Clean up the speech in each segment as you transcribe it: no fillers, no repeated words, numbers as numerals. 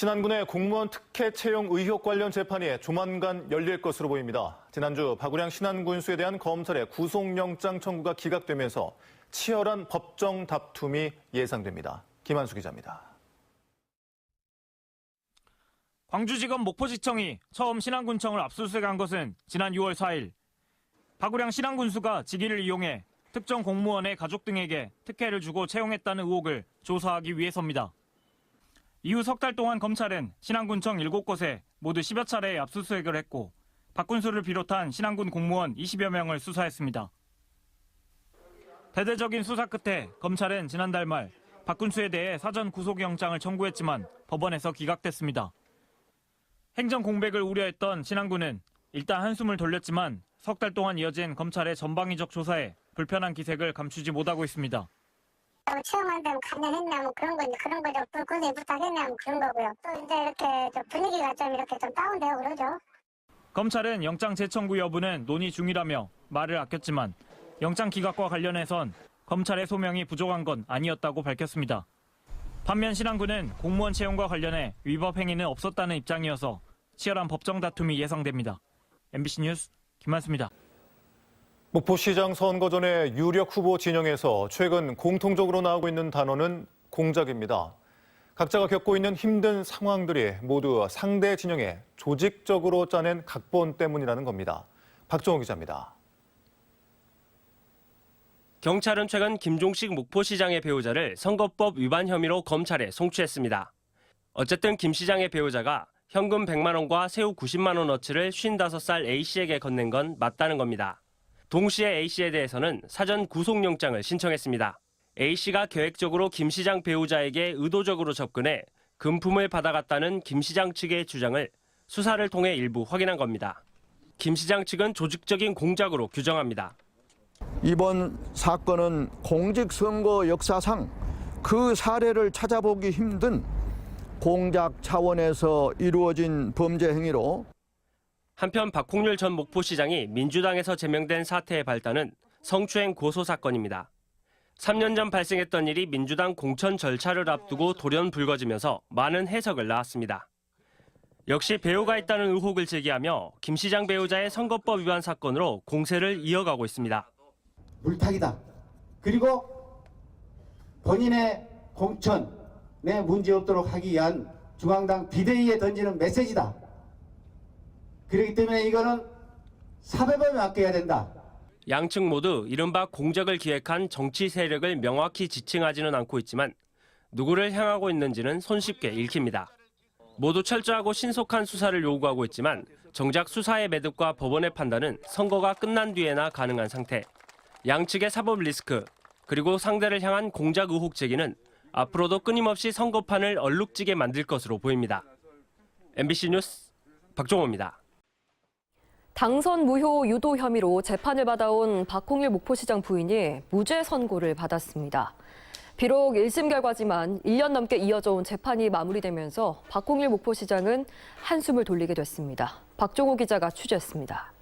신안군의 공무원 특혜 채용 의혹 관련 재판이 조만간 열릴 것으로 보입니다. 지난주 박우량 신안군수에 대한 검찰의 구속영장 청구가 기각되면서 치열한 법정 다툼이 예상됩니다. 김한수 기자입니다. 광주지검 목포지청이 처음 신안군청을 압수수색한 것은 지난 6월 4일. 박우량 신안군수가 직위를 이용해 특정 공무원의 가족 등에게 특혜를 주고 채용했다는 의혹을 조사하기 위해서입니다. 이후 석 달 동안 검찰은 신안군청 7곳에 모두 10여 차례의 압수수색을 했고 박 군수를 비롯한 신안군 공무원 20여 명을 수사했습니다. 대대적인 수사 끝에 검찰은 지난달 말 박 군수에 대해 사전 구속영장을 청구했지만 법원에서 기각됐습니다. 행정 공백을 우려했던 신안군은 일단 한숨을 돌렸지만 석 달 동안 이어진 검찰의 전방위적 조사에 불편한 기색을 감추지 못하고 있습니다. 체험한다면 감면했나 뭐 그런 거 좀 불구제 부탁했나 뭐 그런 거고요. 또 이제 이렇게 좀 분위기가 좀 이렇게 좀 다운되고 그러죠. 검찰은 영장 재청구 여부는 논의 중이라며 말을 아꼈지만 영장 기각과 관련해선 검찰의 소명이 부족한 건 아니었다고 밝혔습니다. 반면 신안군은 공무원 채용과 관련해 위법 행위는 없었다는 입장이어서 치열한 법정 다툼이 예상됩니다. MBC 뉴스 김한수입니다. 목포시장 선거 전에 유력 후보 진영에서 최근 공통적으로 나오고 있는 단어는 공작입니다. 각자가 겪고 있는 힘든 상황들이 모두 상대 진영에 조직적으로 짜낸 각본 때문이라는 겁니다. 박정호 기자입니다. 경찰은 최근 김종식 목포시장의 배우자를 선거법 위반 혐의로 검찰에 송치했습니다. 어쨌든 김 시장의 배우자가 현금 100만 원과 새우 90만 원어치를 55살 A씨에게 건넨 건 맞다는 겁니다. 동시에 A씨에 대해서는 사전 구속영장을 신청했습니다. A씨가 계획적으로 김 시장 배우자에게 의도적으로 접근해 금품을 받아갔다는 김 시장 측의 주장을 수사를 통해 일부 확인한 겁니다. 김 시장 측은 조직적인 공작으로 규정합니다. 이번 사건은 공직선거 역사상 그 사례를 찾아보기 힘든 공작 차원에서 이루어진 범죄 행위로 한편 박홍률 전 목포시장이 민주당에서 제명된 사태의 발단은 성추행 고소 사건입니다. 3년 전 발생했던 일이 민주당 공천 절차를 앞두고 돌연 불거지면서 많은 해석을 낳았습니다. 역시 배우가 있다는 의혹을 제기하며 김 시장 배우자의 선거법 위반 사건으로 공세를 이어가고 있습니다. 물타기다. 그리고 본인의 공천에 문제없도록 하기 위한 중앙당 비대위에 던지는 메시지다. 그렇기 때문에 이거는 사법에 맡겨야 된다. 양측 모두 이른바 공작을 기획한 정치 세력을 명확히 지칭하지는 않고 있지만 누구를 향하고 있는지는 손쉽게 읽힙니다. 모두 철저하고 신속한 수사를 요구하고 있지만 정작 수사의 매듭과 법원의 판단은 선거가 끝난 뒤에나 가능한 상태. 양측의 사법 리스크, 그리고 상대를 향한 공작 의혹 제기는 앞으로도 끊임없이 선거판을 얼룩지게 만들 것으로 보입니다. MBC 뉴스 박종호입니다. 당선 무효 유도 혐의로 재판을 받아온 박홍일 목포시장 부인이 무죄 선고를 받았습니다. 비록 1심 결과지만 1년 넘게 이어져 온 재판이 마무리되면서 박홍일 목포시장은 한숨을 돌리게 됐습니다. 박종호 기자가 취재했습니다.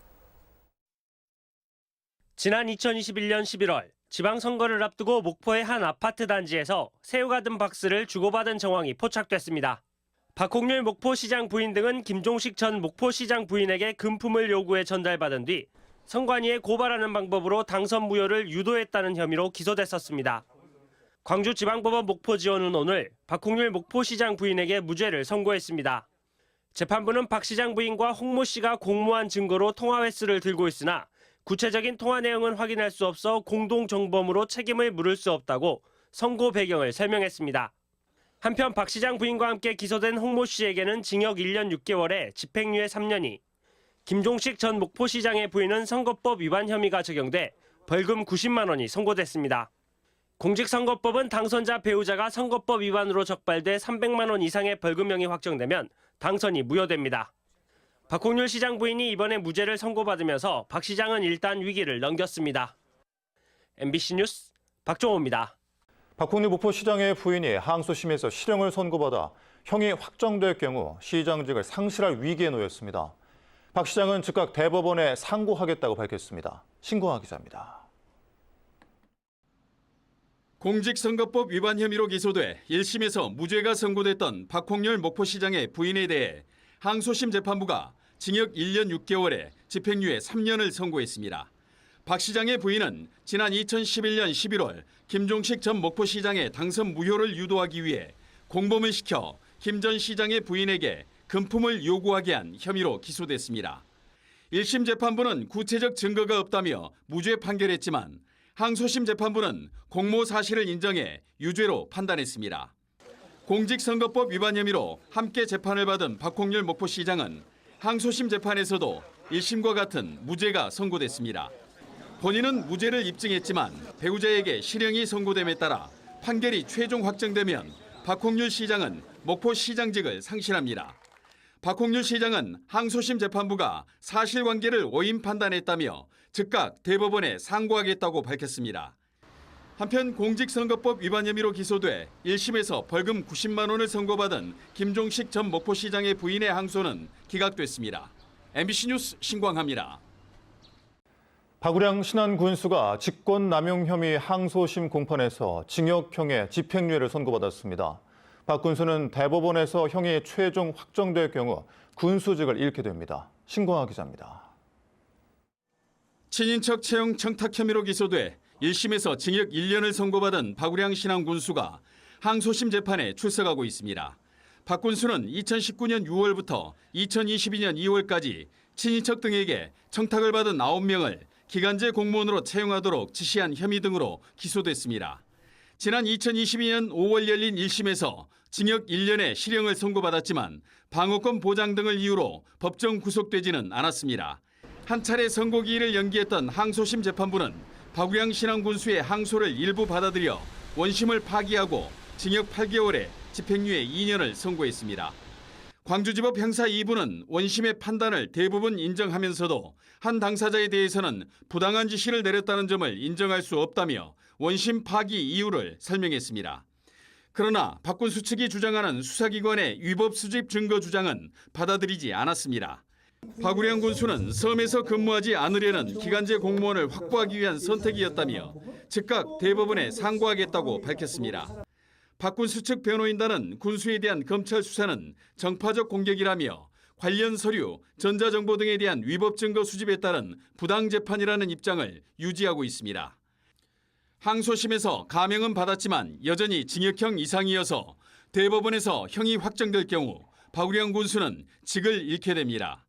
지난 2021년 11월 지방선거를 앞두고 목포의 한 아파트 단지에서 새우가 든 박스를 주고받은 정황이 포착됐습니다. 박홍률 목포시장 부인 등은 김종식 전 목포시장 부인에게 금품을 요구해 전달받은 뒤 선관위에 고발하는 방법으로 당선 무효를 유도했다는 혐의로 기소됐었습니다. 광주지방법원 목포지원은 오늘 박홍률 목포시장 부인에게 무죄를 선고했습니다. 재판부는 박 시장 부인과 홍모 씨가 공모한 증거로 통화 횟수를 들고 있으나 구체적인 통화 내용은 확인할 수 없어 공동정범으로 책임을 물을 수 없다고 선고 배경을 설명했습니다. 한편 박 시장 부인과 함께 기소된 홍모 씨에게는 징역 1년 6개월에 집행유예 3년이, 김종식 전 목포시장의 부인은 선거법 위반 혐의가 적용돼 벌금 90만 원이 선고됐습니다. 공직선거법은 당선자 배우자가 선거법 위반으로 적발돼 300만 원 이상의 벌금형이 확정되면 당선이 무효됩니다. 박홍률 시장 부인이 이번에 무죄를 선고받으면서 박 시장은 일단 위기를 넘겼습니다. MBC 뉴스 박종호입니다. 박홍률 목포시장의 부인이 항소심에서 실형을 선고받아 형이 확정될 경우 시장직을 상실할 위기에 놓였습니다. 박 시장은 즉각 대법원에 상고하겠다고 밝혔습니다. 신고하 기자입니다. 공직선거법 위반 혐의로 기소돼 1심에서 무죄가 선고됐던 박홍렬 목포시장의 부인에 대해 항소심 재판부가 징역 1년 6개월에 집행유예 3년을 선고했습니다. 박 시장의 부인은 지난 2011년 11월 김종식 전 목포시장의 당선 무효를 유도하기 위해 공범을 시켜 김 전 시장의 부인에게 금품을 요구하게 한 혐의로 기소됐습니다. 1심 재판부는 구체적 증거가 없다며 무죄 판결했지만 항소심 재판부는 공모 사실을 인정해 유죄로 판단했습니다. 공직선거법 위반 혐의로 함께 재판을 받은 박홍렬 목포시장은 항소심 재판에서도 1심과 같은 무죄가 선고됐습니다. 본인은 무죄를 입증했지만 배우자에게 실형이 선고됨에 따라 판결이 최종 확정되면 박홍렬 시장은 목포시장직을 상실합니다. 박홍렬 시장은 항소심 재판부가 사실관계를 오인 판단했다며 즉각 대법원에 상고하겠다고 밝혔습니다. 한편 공직선거법 위반 혐의로 기소돼 1심에서 벌금 90만 원을 선고받은 김종식 전 목포시장의 부인의 항소는 기각됐습니다. MBC 뉴스 신광하입니다. 박우량 신안군수가 직권남용 혐의 항소심 공판에서 징역형의 집행유예를 선고받았습니다. 박 군수는 대법원에서 형이 최종 확정될 경우 군수직을 잃게 됩니다. 신광하 기자입니다. 친인척 채용 청탁 혐의로 기소돼 1심에서 징역 1년을 선고받은 박우량 신안군수가 항소심 재판에 출석하고 있습니다. 박 군수는 2019년 6월부터 2022년 2월까지 친인척 등에게 청탁을 받은 9명을 기간제 공무원으로 채용하도록 지시한 혐의 등으로 기소됐습니다. 지난 2022년 5월 열린 1심에서 징역 1년의 실형을 선고받았지만 방어권 보장 등을 이유로 법정 구속되지는 않았습니다. 한 차례 선고기일을 연기했던 항소심 재판부는 박우량 신안군수의 항소를 일부 받아들여 원심을 파기하고 징역 8개월에 집행유예 2년을 선고했습니다. 광주지법 형사 2부는 원심의 판단을 대부분 인정하면서도 한 당사자에 대해서는 부당한 지시를 내렸다는 점을 인정할 수 없다며 원심 파기 이유를 설명했습니다. 그러나 박 군수 측이 주장하는 수사기관의 위법 수집 증거 주장은 받아들이지 않았습니다. 박우량 군수는 섬에서 근무하지 않으려는 기간제 공무원을 확보하기 위한 선택이었다며 즉각 대법원에 상고하겠다고 밝혔습니다. 박 군수 측 변호인단은 군수에 대한 검찰 수사는 정파적 공격이라며 관련 서류, 전자정보 등에 대한 위법 증거 수집에 따른 부당 재판이라는 입장을 유지하고 있습니다. 항소심에서 감형은 받았지만 여전히 징역형 이상이어서 대법원에서 형이 확정될 경우 박우량 군수는 직을 잃게 됩니다.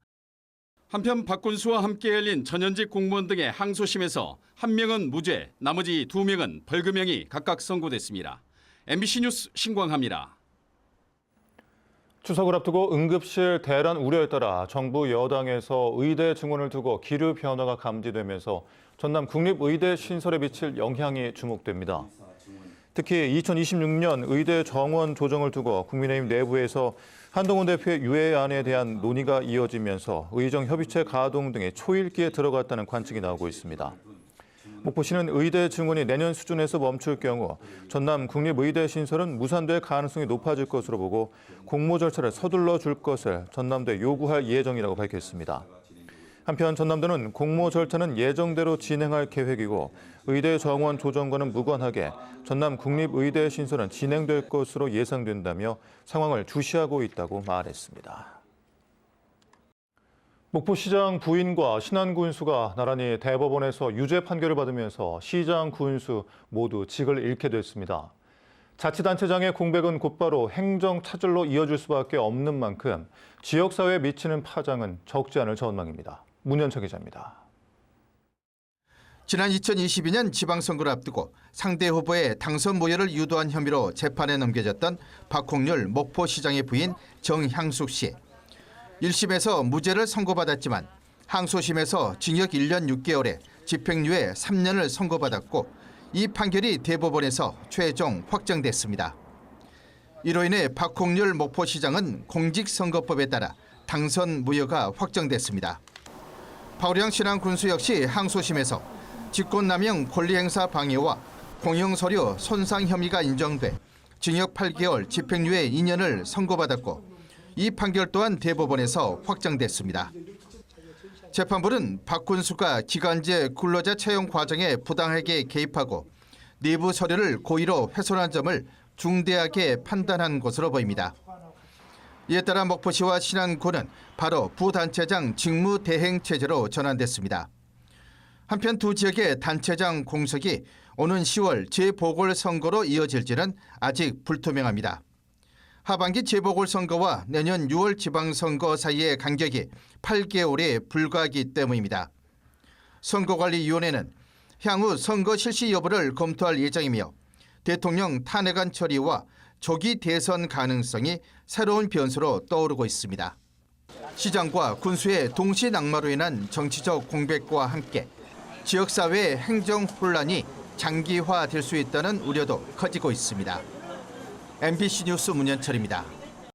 한편 박 군수와 함께 열린 전현직 공무원 등의 항소심에서 1명은 무죄, 나머지 2명은 벌금형이 각각 선고됐습니다. MBC 뉴스 신광하입니다. 추석을 앞두고 응급실 대란 우려에 따라 정부 여당에서 의대 증원을 두고 기류 변화가 감지되면서 전남 국립의대 신설에 미칠 영향이 주목됩니다. 특히 2026년 의대 정원 조정을 두고 국민의힘 내부에서 한동훈 대표의 유예안에 대한 논의가 이어지면서 의정협의체 가동 등의 초읽기에 들어갔다는 관측이 나오고 있습니다. 목포시는 의대 증원이 내년 수준에서 멈출 경우 전남 국립의대 신설은 무산될 가능성이 높아질 것으로 보고 공모 절차를 서둘러 줄 것을 전남도에 요구할 예정이라고 밝혔습니다. 한편 전남도는 공모 절차는 예정대로 진행할 계획이고 의대 정원 조정과는 무관하게 전남 국립의대 신설은 진행될 것으로 예상된다며 상황을 주시하고 있다고 말했습니다. 목포시장 부인과 신안군수가 나란히 대법원에서 유죄 판결을 받으면서 시장, 군수 모두 직을 잃게 됐습니다. 자치단체장의 공백은 곧바로 행정 차질로 이어질 수밖에 없는 만큼 지역사회에 미치는 파장은 적지 않을 전망입니다. 문현철 기자입니다. 지난 2022년 지방선거를 앞두고 상대 후보의 당선 모여를 유도한 혐의로 재판에 넘겨졌던 박홍렬 목포시장의 부인 정향숙 씨. 1심에서 무죄를 선고받았지만 항소심에서 징역 1년 6개월에 집행유예 3년을 선고받았고 이 판결이 대법원에서 최종 확정됐습니다. 이로 인해 박홍렬 목포시장은 공직선거법에 따라 당선 무효가 확정됐습니다. 박우량 신안군수 역시 항소심에서 직권남용 권리행사 방해와 공용서류 손상 혐의가 인정돼 징역 8개월 집행유예 2년을 선고받았고 이 판결 또한 대법원에서 확정됐습니다. 재판부는 박 군수가 기간제 근로자 채용 과정에 부당하게 개입하고 내부 서류를 고의로 훼손한 점을 중대하게 판단한 것으로 보입니다. 이에 따라 목포시와 신안군은 바로 부단체장 직무 대행 체제로 전환됐습니다. 한편 두 지역의 단체장 공석이 오는 10월 재보궐선거로 이어질지는 아직 불투명합니다. 하반기 재보궐선거와 내년 6월 지방선거 사이의 간격이 8개월에 불과하기 때문입니다. 선거관리위원회는 향후 선거 실시 여부를 검토할 예정이며 대통령 탄핵안 처리와 조기 대선 가능성이 새로운 변수로 떠오르고 있습니다. 시장과 군수의 동시 낙마로 인한 정치적 공백과 함께 지역사회의 행정 혼란이 장기화될 수 있다는 우려도 커지고 있습니다. MBC 뉴스 문현철입니다.